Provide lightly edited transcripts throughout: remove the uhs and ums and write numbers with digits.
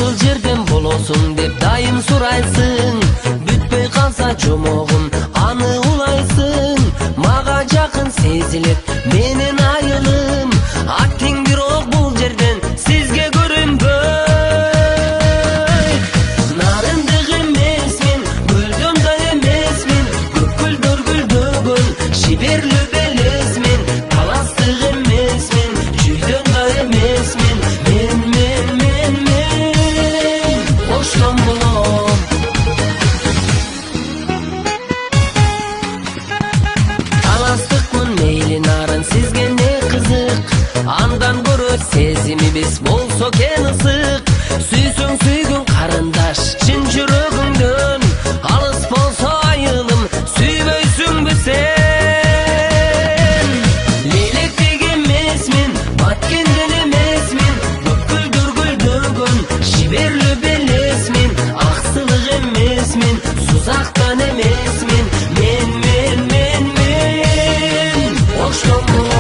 кайсыл жерден болосуң деп дайым сурайсың. Бүтпөй калса жомогум аны улайсың. Мага жакын сезилет менин айылым. Аттың бирок бул жерден сизге көрүнбөй. Нарындык эмесмин, көлдөн да эмесмин. Көккөлдөр гүлдөгөн шиберлүү белесмин. Таластык эмесмин, чүйдөн да эмесмин. Мен оштон болом. Таластыкмын мейли нарын сизге не кызык. Андан көрө сезимибиз болсо кен ысык. Сүйсөң сүйгүн карындаш чын жүрөгүңдөн. Алыс болсо айылым сүйбөйсүңбү сен? Лелектек эмесмин, баткенден эмесмин. Көккөлдөр гүлдөгөн шиберлүү белесмин. Аксылык эмесмин, сузактан эмесмин. Мен оштон болом.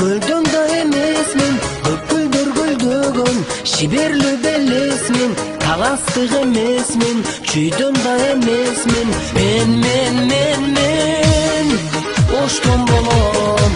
Көлдөн да эмесмин, көккөлдөр гүлдөгөн шиберлүү белесмин. Таластык эмесмин, чүйдөн да эмесмин. Мен оштон болом.